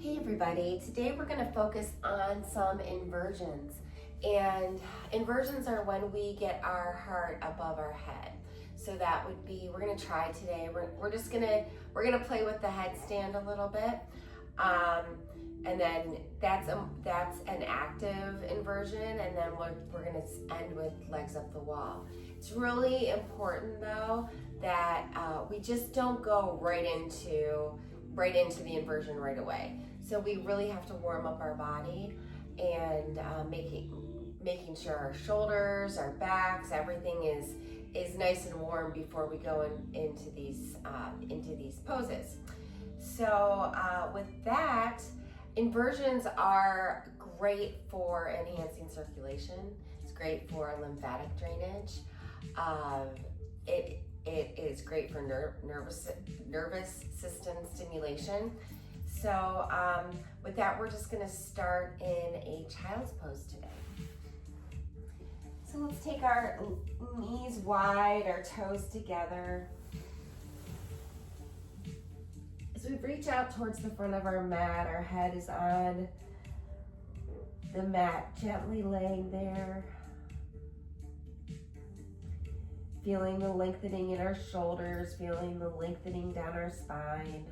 Hey everybody, today we're going to focus on some inversions. And inversions are when we get our heart above our head. So that would be, we're going to try today. We're just going to play with the headstand a little bit. And then that's an active inversion, and then we're going to end with legs up the wall. It's really important though that we just don't go right into the inversion right away. So we really have to warm up our body and making sure our shoulders, our backs, everything is nice and warm before we go into these poses. So with that, inversions are great for enhancing circulation. It's great for lymphatic drainage. It is great for nervous system stimulation. So with that, we're just going to start in a child's pose today. So let's take our knees wide, our toes together. As we reach out towards the front of our mat, our head is on the mat, gently laying there. Feeling the lengthening in our shoulders, feeling the lengthening down our spine.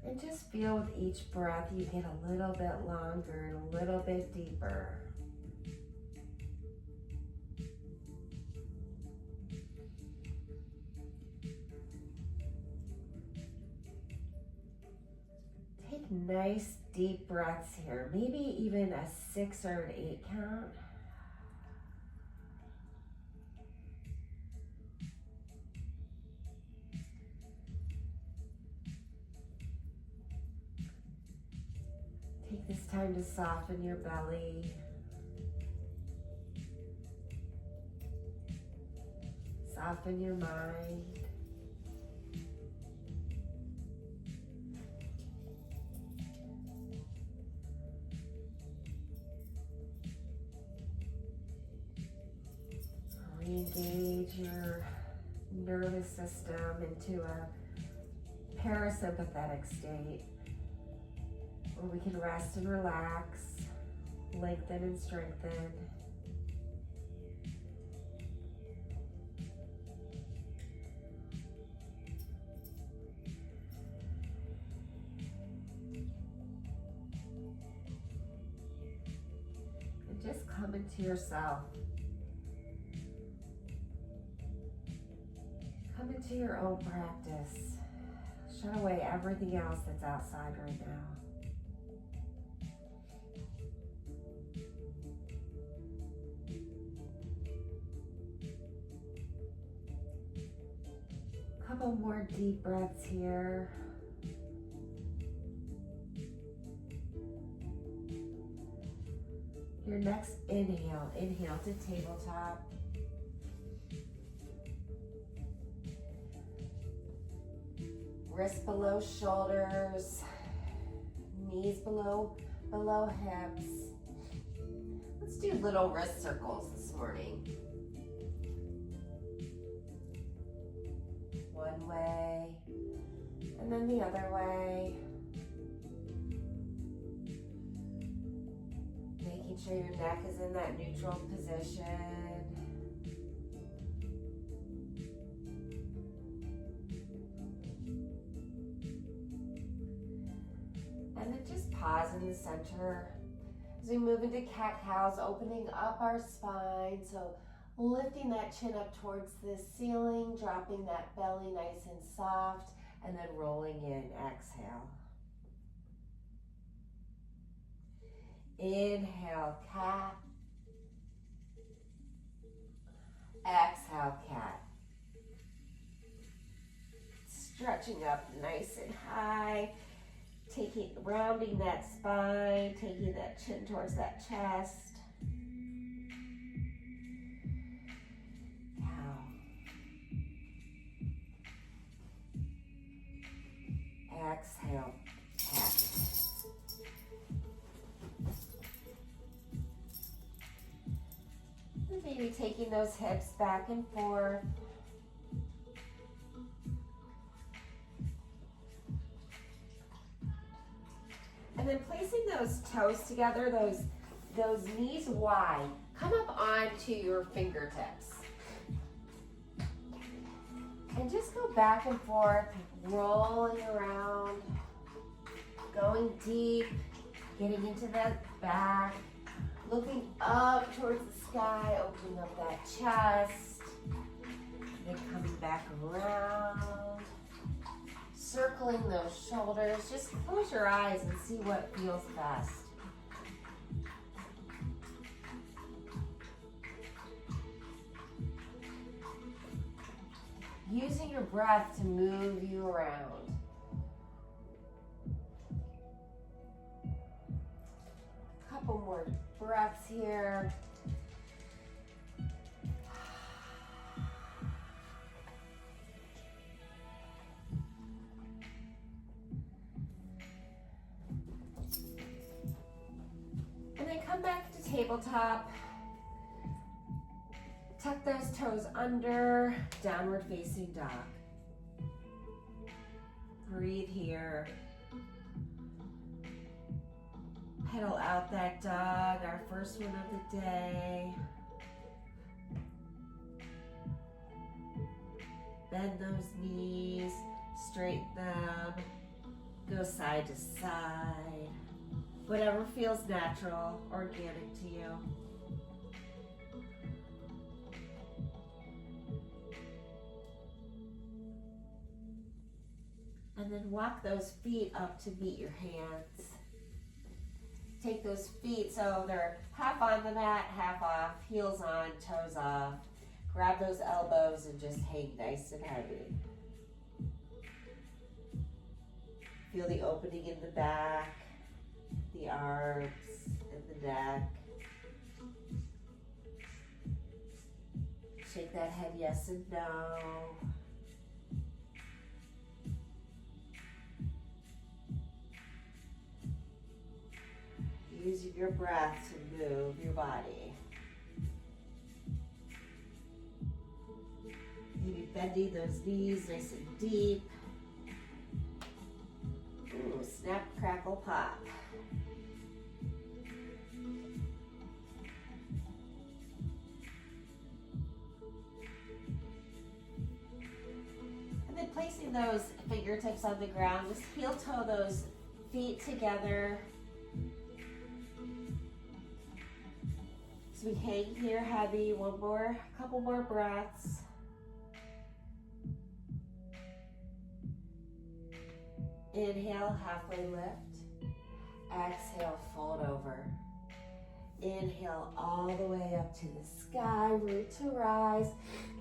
And just feel with each breath you get a little bit longer and a little bit deeper. Take nice deep breaths here, maybe even a 6 or an 8 count. Take this time to soften your belly. Soften your mind. Re-engage your nervous system into a parasympathetic state where we can rest and relax, lengthen and strengthen. And just come into yourself. Come into your own practice. Shut away everything else that's outside right now. Couple more deep breaths here. Your next inhale to tabletop. Wrists below shoulders, knees below hips. Let's do little wrist circles this morning. One way, and then the other way. Making sure your neck is in that neutral position. And then just pause in the center. As we move into cat-cows, opening up our spine, so lifting that chin up towards the ceiling, dropping that belly nice and soft, and then rolling in, exhale. Inhale, cat. Exhale, cat. Stretching up nice and high, rounding that spine, taking that chin towards that chest. Exhale, cat. And maybe taking those hips back and forth. And then placing those toes together, those knees wide, come up onto your fingertips. And just go back and forth, rolling around, going deep, getting into that back, looking up towards the sky, opening up that chest, then coming back around, circling those shoulders. Just close your eyes and see what feels best. Using your breath to move you around. Couple more breaths here. And then come back to tabletop. Tuck those toes under, downward facing dog. Breathe here. Pedal out that dog, our first one of the day. Bend those knees, straighten them, go side to side. Whatever feels natural, organic to you. And then walk those feet up to meet your hands. Take those feet so they're half on the mat, half off, heels on, toes off. Grab those elbows and just hang nice and heavy. Feel the opening in the back, the arms, and the neck. Shake that head yes and no. Using your breath to move your body. Maybe bending those knees nice and deep. Ooh, snap, crackle, pop. And then placing those fingertips on the ground, just heel toe those feet together. So we hang here heavy, couple more breaths. Inhale, halfway lift. Exhale, fold over. Inhale all the way up to the sky, root to rise.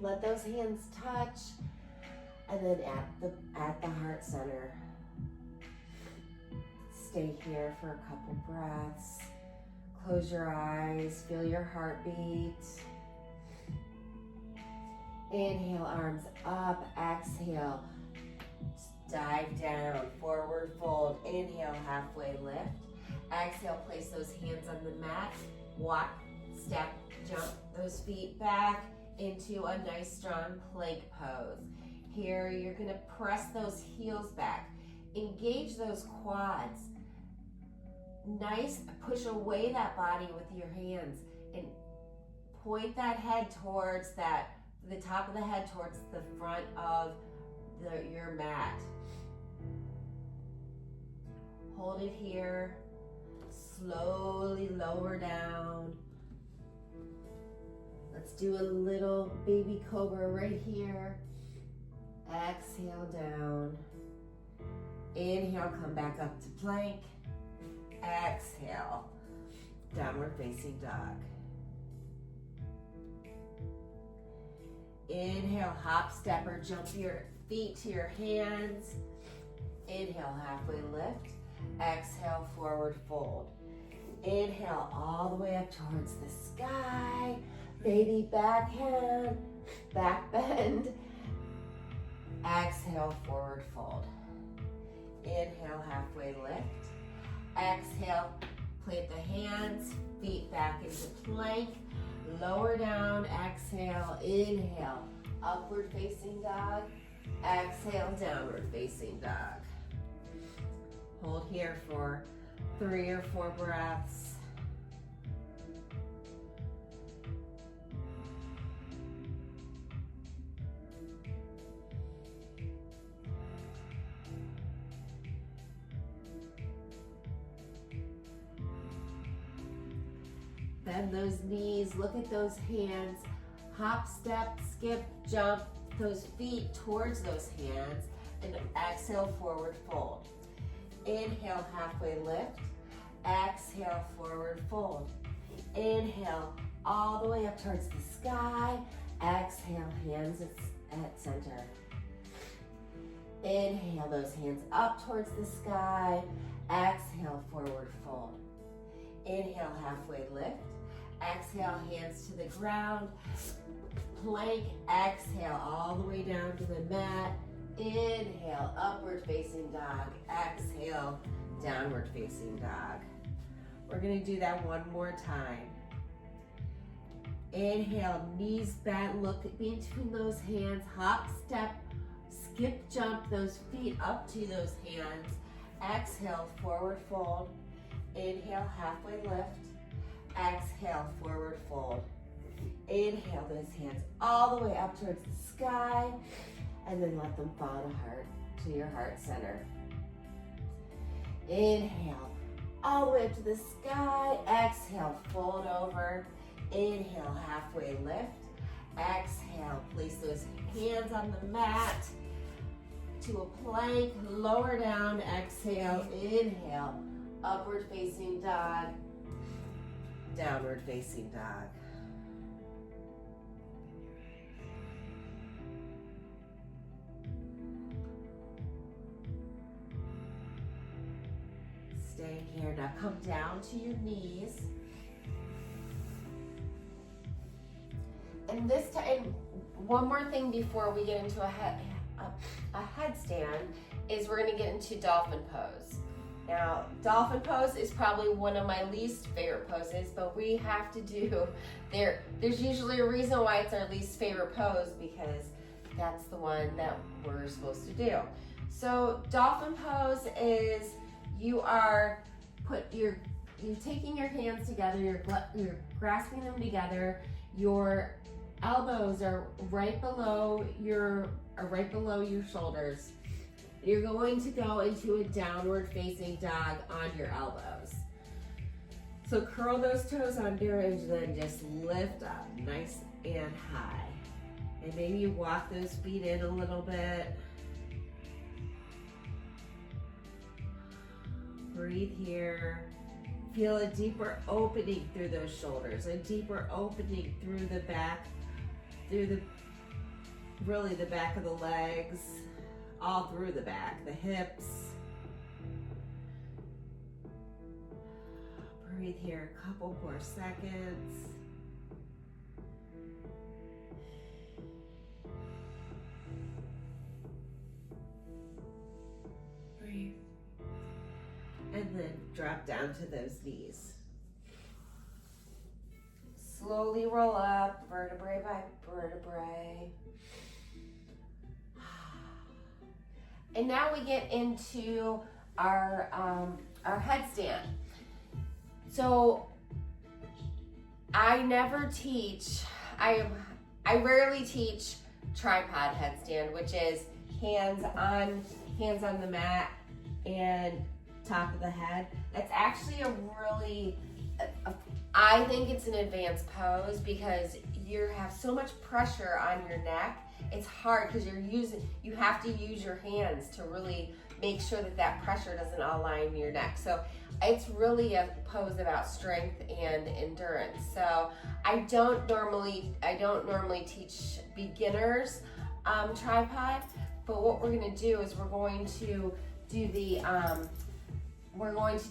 Let those hands touch. And then at the heart center. Stay here for a couple breaths. Close your eyes, feel your heartbeat. Inhale, arms up, exhale. Dive down, forward fold. Inhale, halfway lift. Exhale, place those hands on the mat. Walk, step, jump those feet back into a nice strong plank pose. Here, you're gonna press those heels back. Engage those quads. Nice, push away that body with your hands and point that head towards the top of the head towards the front of your mat. Hold it here. Slowly lower down. Let's do a little baby cobra right here. Exhale down. Inhale, come back up to plank. Exhale, downward facing dog. Inhale, hop, step, or jump your feet to your hands. Inhale, halfway lift. Exhale, forward fold. Inhale, all the way up towards the sky. Baby backhand, back bend. Exhale, forward fold. Inhale, halfway lift. Exhale, plant the hands, feet back into plank. Lower down, exhale, inhale, upward facing dog. Exhale, downward facing dog. Hold here for 3 or 4 breaths. Bend those knees, look at those hands. Hop, step, skip, jump those feet towards those hands, and exhale, forward fold. Inhale, halfway lift. Exhale, forward fold. Inhale, all the way up towards the sky. Exhale, hands at center. Inhale, those hands up towards the sky. Exhale, forward fold. Inhale, halfway lift. Exhale, hands to the ground. Plank, exhale, all the way down to the mat. Inhale, upward facing dog. Exhale, downward facing dog. We're gonna do that one more time. Inhale, knees bent, look between those hands. Hop, step, skip, jump those feet up to those hands. Exhale, forward fold. Inhale, halfway lift. Exhale, forward fold. Inhale, those hands all the way up towards the sky, and then let them fall to your heart center. Inhale, all the way up to the sky. Exhale, fold over. Inhale, halfway lift. Exhale, place those hands on the mat to a plank. Lower down, exhale. Inhale, upward facing dog. Downward facing dog. Stay here. Now come down to your knees. And this time, one more thing before we get into a headstand is we're going to get into dolphin pose. Now, dolphin pose is probably one of my least favorite poses, but we have to do, there's usually a reason why it's our least favorite pose, because that's the one that we're supposed to do. So dolphin pose is you're taking your hands together, you're grasping them together, your elbows are right below your shoulders. You're going to go into a downward facing dog on your elbows. So curl those toes under and then just lift up nice and high. And maybe you walk those feet in a little bit. Breathe here. Feel a deeper opening through those shoulders, a deeper opening through the back, really the back of the legs, all through the back, the hips. Breathe here a couple more seconds. Breathe. And then drop down to those knees. Slowly roll up, vertebrae by vertebrae. And now we get into our headstand. So I rarely teach tripod headstand, which is hands on the mat and top of the head. That's actually I think it's an advanced pose because you have so much pressure on your neck. It's hard because you have to use your hands to really make sure that pressure doesn't all lie in your neck. So it's really a pose about strength and endurance. So I don't normally teach beginners tripod, but what we're going to do is we're going to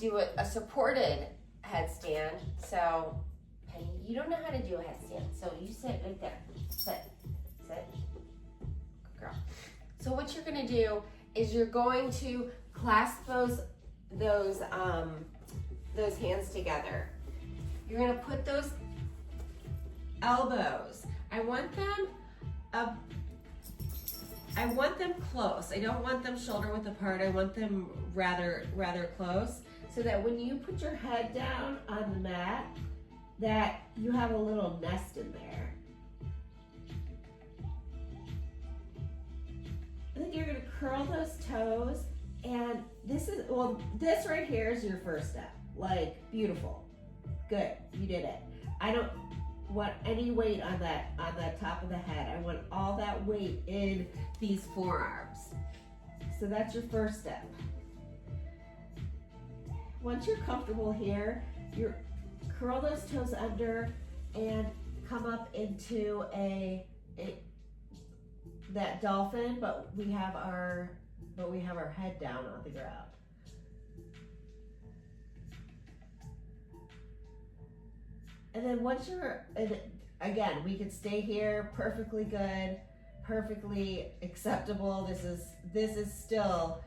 do a supported headstand. So Penny, you don't know how to do a headstand, so you sit right there. Sit. Good girl. So what you're going to do is you're going to clasp those hands together. You're going to put those elbows. I want them close. I don't want them shoulder width apart. I want them rather close. so that when you put your head down on the mat, that you have a little nest in there. And then you're gonna curl those toes, and this right here is your first step. Like, beautiful. Good, you did it. I don't want any weight on that top of the head. I want all that weight in these forearms. So that's your first step. Once you're comfortable here, you curl those toes under and come up into that dolphin, but we have our head down on the ground. And then once again, we could stay here, perfectly good, perfectly acceptable. This is still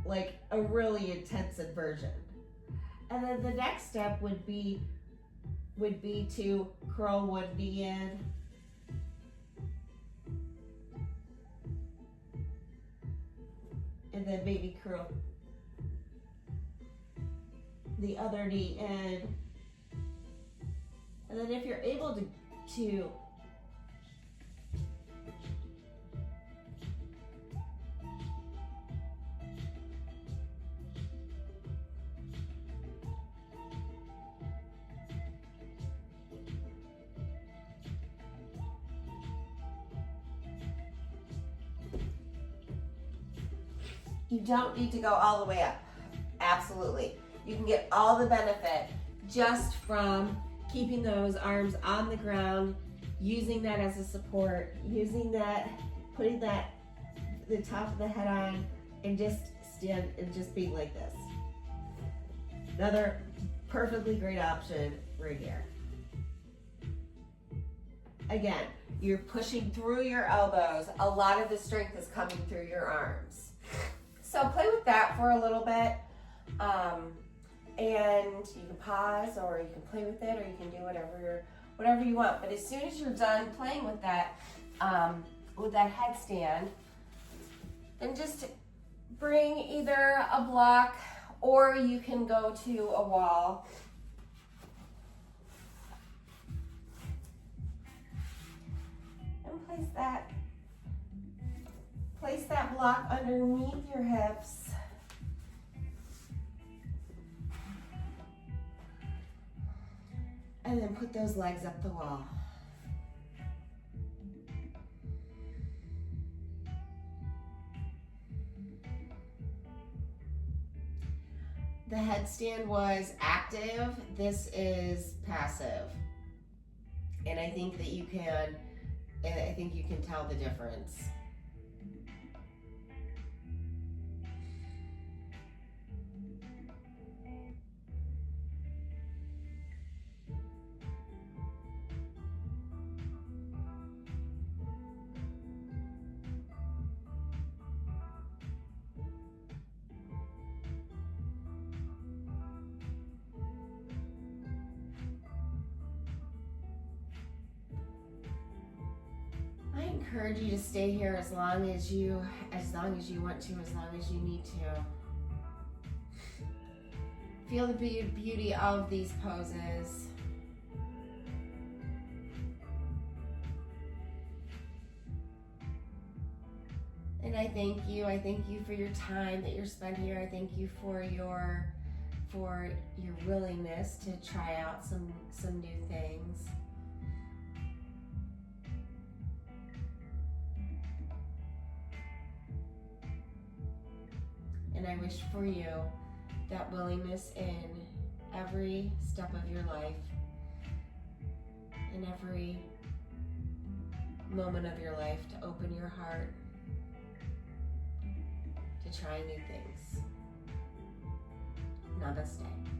like a really intense inversion. And then the next step would be to curl one knee in. And then maybe curl the other knee in. And then if you're able to you don't need to go all the way up. Absolutely. You can get all the benefit just from keeping those arms on the ground, using that as a support, using that, putting the top of the head on, and just stand and just being like this. Another perfectly great option right here. Again, you're pushing through your elbows. A lot of the strength is coming through your arms. So play with that for a little bit. And you can pause, or you can play with it, or you can do whatever you want. But as soon as you're done playing with that headstand, then just bring either a block, or you can go to a wall. And place that block underneath your hips. And then put those legs up the wall. The headstand was active. This is passive. And I think that you can tell the difference. I encourage you to stay here as long as you want to, as long as you need to. Feel the beauty of these poses. And I thank you for your time that you're spent here. I thank you for your willingness to try out some new things. And I wish for you that willingness in every step of your life, in every moment of your life, to open your heart to try new things. Namaste.